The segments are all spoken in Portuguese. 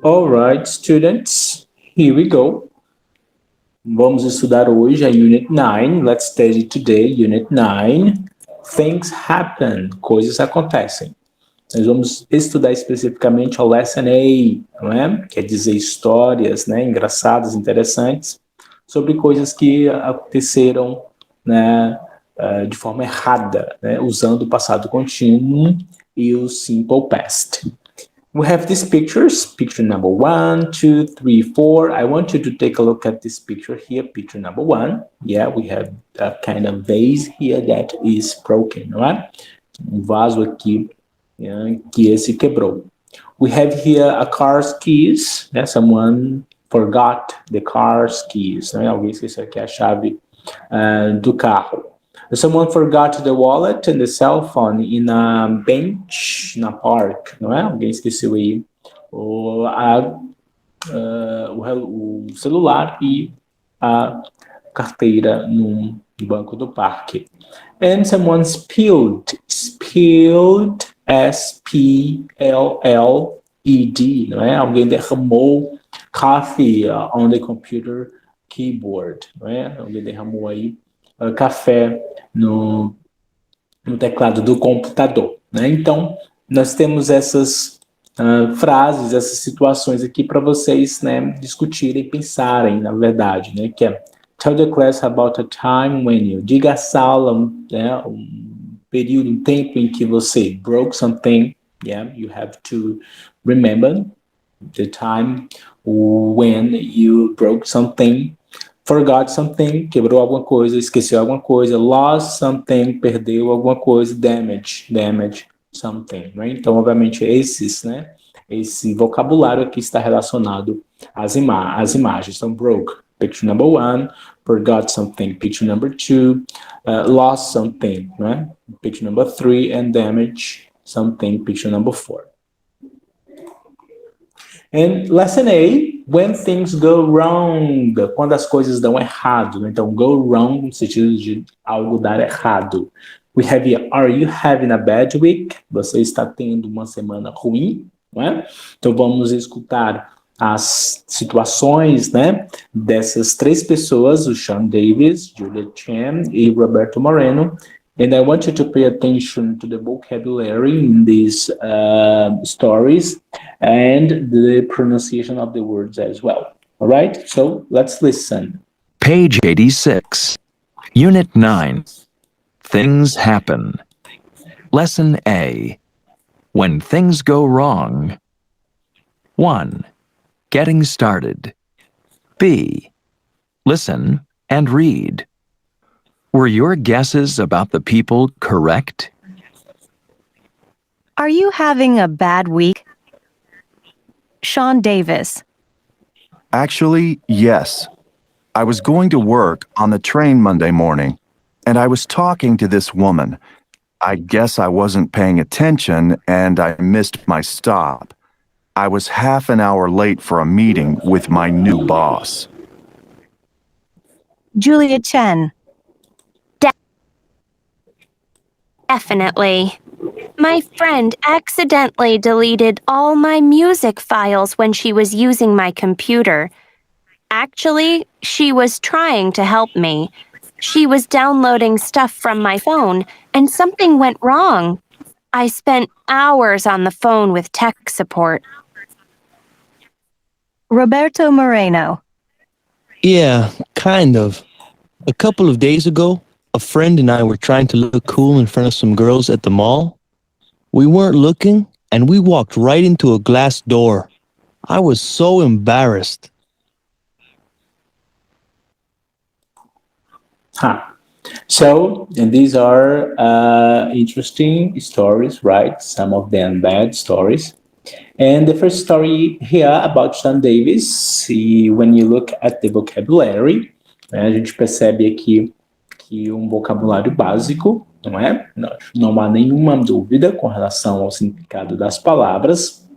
All right, students, here we go. Vamos estudar hoje a Unit 9. Let's study today, Unit 9. Things happen, coisas acontecem. Nós vamos estudar especificamente a Lesson A, não é? Quer dizer, histórias, né, engraçadas, interessantes, sobre coisas que aconteceram, né, de forma errada, né, usando o passado contínuo e o simple past. We have these pictures, picture number 1, 2, 3, 4. I want you to take a look at this picture here, picture number 1. Yeah, we have a kind of vase here that is broken, right? Vaso aqui, yeah, que esse quebrou. We have here a car's keys, né? Someone forgot the car's keys, né? Alguém esqueceu aqui a chave do carro. Someone forgot the wallet and the cell phone in a bench na park, não é? Alguém esqueceu aí o celular e a carteira no banco do parque. And someone spilled, S-P-L-L-E-D, não é? Alguém derramou coffee on the computer keyboard, não é? Alguém derramou aí café no teclado do computador, né? Então, nós temos essas frases, essas situações aqui para vocês, né, discutirem, pensarem, na verdade, né? Que é tell the class about a time when you, diga à sala, né, um período, um tempo em que você broke something, yeah, you have to remember the time when you broke something. Forgot something, quebrou alguma coisa, esqueceu alguma coisa, lost something, perdeu alguma coisa, damage something, né? Então, obviamente, esse vocabulário aqui está relacionado às imagens. Então, broke, picture number 1, forgot something, picture number 2, lost something, né? Picture number 3, and damage something, picture number 4. And lesson A, when things go wrong, quando as coisas dão errado, né? Então, go wrong no sentido de algo dar errado. We have here, are you having a bad week? Você está tendo uma semana ruim, não é? Então, vamos escutar as situações, né, dessas três pessoas, o Sean Davis, Julia Chen e Roberto Moreno. And I want you to pay attention to the vocabulary in these stories and the pronunciation of the words as well. All right, so let's listen. Page 86, Unit 9, Things Happen. Lesson A, When Things Go Wrong. 1. Getting started. B. Listen and read. Were your guesses about the people correct? Are you having a bad week? Sean Davis. Actually, yes. I was going to work on the train Monday morning, and I was talking to this woman. I guess I wasn't paying attention, and I missed my stop. I was half an hour late for a meeting with my new boss. Julia Chen. Definitely. My friend accidentally deleted all my music files when she was using my computer. Actually, she was trying to help me. She was downloading stuff from my phone, and something went wrong. I spent hours on the phone with tech support. Roberto Moreno. Yeah, kind of. A couple of days ago, a friend and I were trying to look cool in front of some girls at the mall. We weren't looking, and we walked right into a glass door. I was so embarrassed. So, and these are interesting stories, right? Some of them bad stories. And the first story here about Sean Davis, when you look at the vocabulary, a gente percebe aqui que um vocabulário básico, não é? Não há nenhuma dúvida com relação ao significado das palavras.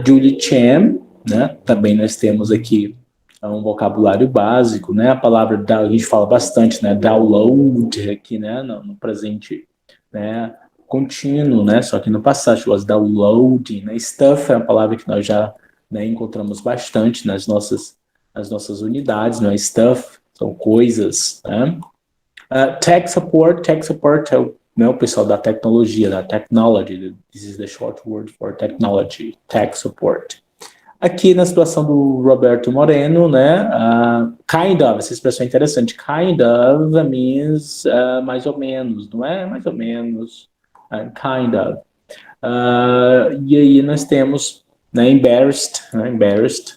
Julie Chen, né? Também nós temos aqui um vocabulário básico, né? A palavra, a gente fala bastante, né? Download aqui, né? No presente, né? contínuo, né? Só que no passado, she was downloading, né? Stuff é uma palavra que nós já, né, encontramos bastante nas nossas unidades, não é? Stuff são coisas, né? Tech support é o, né, o pessoal da tecnologia, da technology. This is the short word for technology, tech support. Aqui na situação do Roberto Moreno, né, kind of, essa expressão é interessante, kind of means mais ou menos, não é? Mais ou menos, kind of. E aí nós temos, né, embarrassed,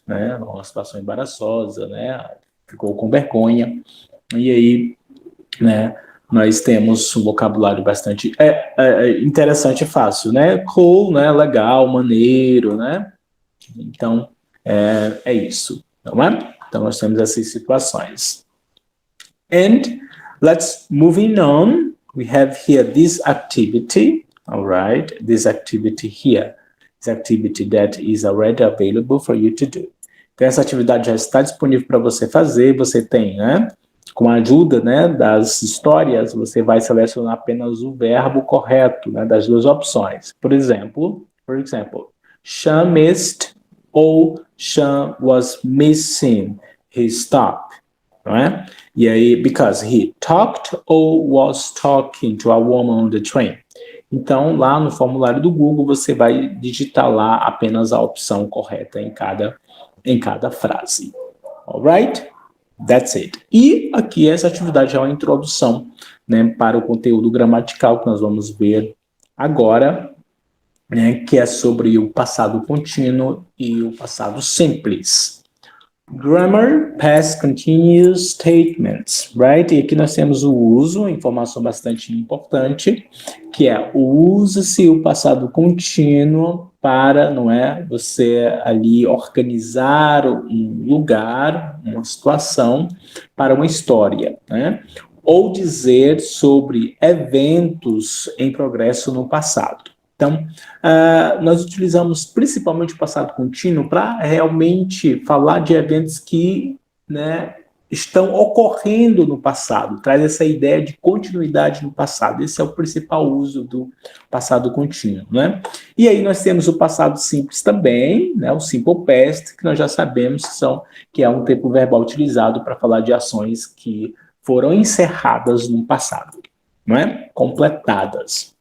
né, uma situação embaraçosa, né, ficou com vergonha, e aí, né, nós temos um vocabulário bastante interessante e fácil, né, cool, né, legal, maneiro, né, então é isso, não é? Então nós temos essas situações. And let's moving on, we have here this activity, all right, this activity here, this activity that is already available for you to do. Então essa atividade já está disponível para você fazer, você tem, né, com a ajuda, né, das histórias, você vai selecionar apenas o verbo correto, né, das duas opções. Por exemplo, Sean missed ou Sean was missing his stop, não é? E aí, because he talked or was talking to a woman on the train. Então, lá no formulário do Google, você vai digitar lá apenas a opção correta em cada frase. Alright? That's it. E aqui essa atividade é uma introdução, né, para o conteúdo gramatical que nós vamos ver agora, né, que é sobre o passado contínuo e o passado simples. Grammar, past continuous statements, right? E aqui nós temos o uso, informação bastante importante, que é use-se o passado contínuo para, não é, você ali organizar um lugar, uma situação para uma história, né? Ou dizer sobre eventos em progresso no passado. Então, nós utilizamos principalmente o passado contínuo para realmente falar de eventos que, né, estão ocorrendo no passado, traz essa ideia de continuidade no passado. Esse é o principal uso do passado contínuo, né? E aí nós temos o passado simples também, né, o simple past, que nós já sabemos que é um tempo verbal utilizado para falar de ações que foram encerradas no passado, não é? Completadas.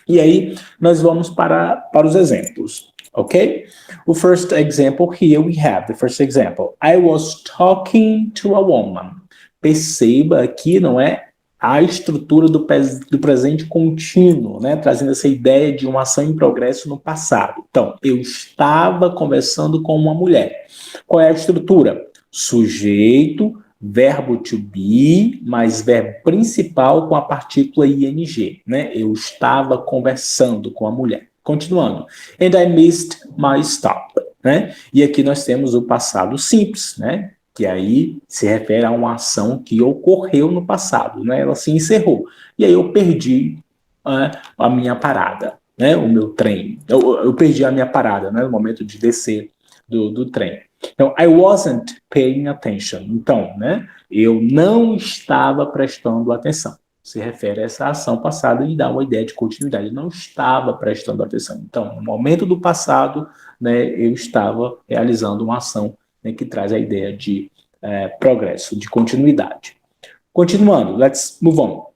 E aí, nós vamos para os exemplos, ok? O first example here we have, the first example. I was talking to a woman. Perceba aqui, não é, a estrutura do presente contínuo, né? Trazendo essa ideia de uma ação em progresso no passado. Então, eu estava conversando com uma mulher. Qual é a estrutura? Sujeito, verbo to be, mais verbo principal com a partícula ing, né? Eu estava conversando com a mulher. Continuando. And I missed my stop, né? E aqui nós temos o passado simples, né? Que aí se refere a uma ação que ocorreu no passado, né? Ela se encerrou. E aí eu perdi a minha parada, né? O meu trem. Eu perdi a minha parada, né? No momento de descer do trem. Então, I wasn't paying attention. Então, né, eu não estava prestando atenção. Se refere a essa ação passada e dá uma ideia de continuidade. Eu não estava prestando atenção. Então, no momento do passado, né, eu estava realizando uma ação, né, que traz a ideia de progresso, de continuidade. Continuando, let's move on.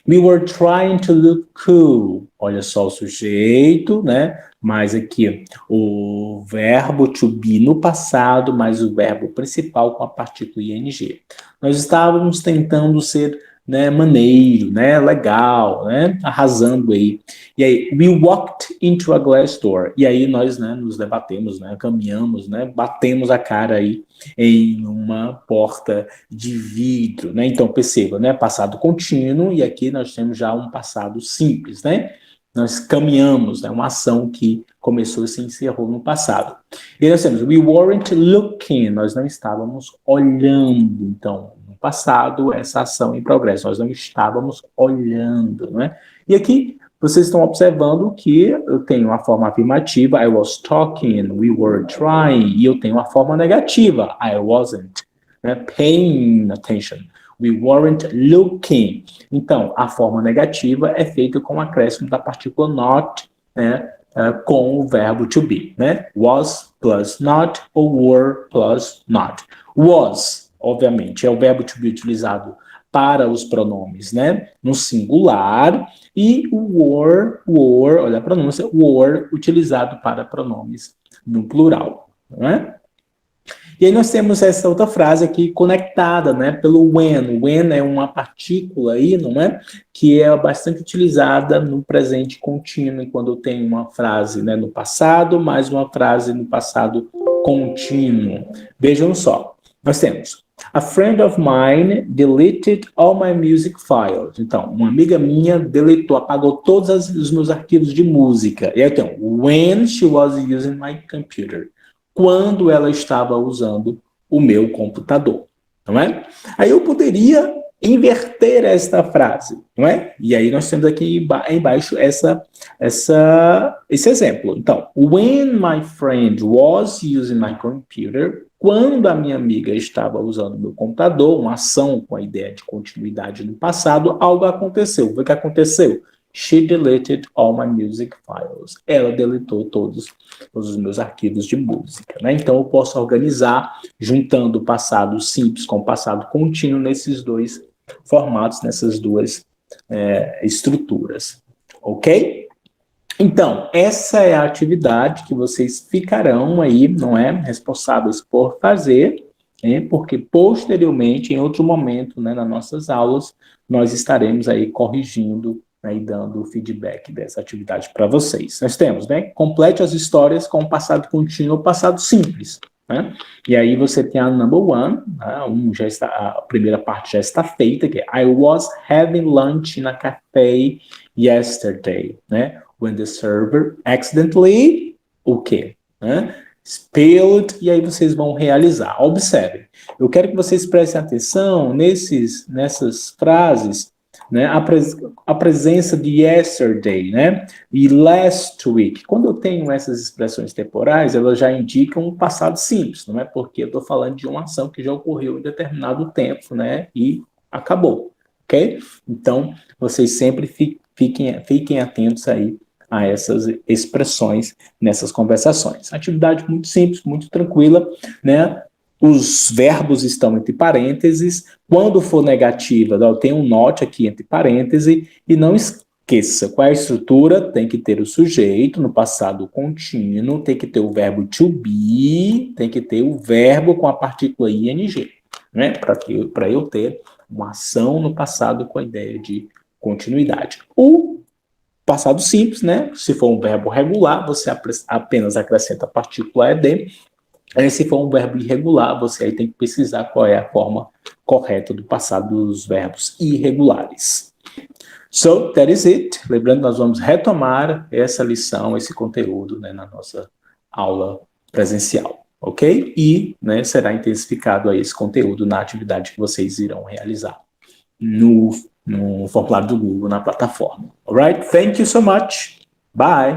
We were trying to look cool. Olha só o sujeito, né? Mais aqui o verbo to be no passado, mais o verbo principal com a partícula ing. Nós estávamos tentando ser, né, maneiro, né, legal, né, arrasando aí. E aí, we walked into a glass door. E aí nós, né, nos debatemos, né, caminhamos, né, batemos a cara aí em uma porta de vidro, né? Então perceba, né, passado contínuo e aqui nós temos já um passado simples, né? Nós caminhamos, né, uma ação que começou e se encerrou no passado. E nós temos we weren't looking, nós não estávamos olhando. Então, no passado, essa ação em progresso, nós não estávamos olhando, não é? E aqui vocês estão observando que eu tenho a forma afirmativa, I was talking, we were trying, e eu tenho a forma negativa, I wasn't, né, paying attention. We weren't looking. Então, a forma negativa é feita com o acréscimo da partícula not, né, com o verbo to be, né? Was plus not ou were plus not. Was, obviamente, é o verbo to be utilizado para os pronomes, né, no singular, e o were, olha a pronúncia, were utilizado para pronomes no plural, não é? E aí nós temos essa outra frase aqui conectada, né, pelo when. When é uma partícula aí, não é? Que é bastante utilizada no presente contínuo, quando eu tenho uma frase, né, no passado, mais uma frase no passado contínuo. Vejam só, nós temos a friend of mine deleted all my music files. Então, uma amiga minha deletou, apagou todos os meus arquivos de música. E aí eu tenho when she was using my computer. Quando ela estava usando o meu computador, não é? Aí eu poderia inverter esta frase, não é? E aí nós temos aqui embaixo esse exemplo. Então, when my friend was using my computer, quando a minha amiga estava usando o meu computador, uma ação com a ideia de continuidade no passado, algo aconteceu. O que aconteceu? She deleted all my music files. Ela deletou todos os meus arquivos de música, né? Então eu posso organizar juntando o passado simples com o passado contínuo nesses dois formatos, nessas duas estruturas, ok? Então, essa é a atividade que vocês ficarão aí, não é, responsáveis por fazer, porque posteriormente, em outro momento, né, nas nossas aulas, nós estaremos aí corrigindo, né, e dando o feedback dessa atividade para vocês. Nós temos, né, complete as histórias com o passado contínuo ou passado simples, né? E aí você tem a number one, né, a primeira parte já está feita, que é I was having lunch in a cafe yesterday, né? When the server accidentally, o quê? Né? Spilled, e aí vocês vão realizar. Observem, eu quero que vocês prestem atenção nessas frases, né? A presença de yesterday, né? E last week. Quando eu tenho essas expressões temporais, elas já indicam um passado simples, não é? Porque eu estou falando de uma ação que já ocorreu em determinado tempo, né? E acabou, ok? Então, vocês sempre fiquem atentos aí a essas expressões nessas conversações. Atividade muito simples, muito tranquila, né? Os verbos estão entre parênteses. Quando for negativa, tem um not aqui entre parênteses. E não esqueça, qual é a estrutura? Tem que ter o sujeito no passado contínuo, tem que ter o verbo to be, tem que ter o verbo com a partícula ing, né? Para eu ter uma ação no passado com a ideia de continuidade. O passado simples, né? Se for um verbo regular, você apenas acrescenta a partícula ed. Se for um verbo irregular, você aí tem que pesquisar qual é a forma correta do passado dos verbos irregulares. So, that is it. Lembrando, nós vamos retomar essa lição, esse conteúdo, né, na nossa aula presencial, ok? E, né, será intensificado aí esse conteúdo na atividade que vocês irão realizar no formulário do Google, na plataforma. Alright? Thank you so much. Bye.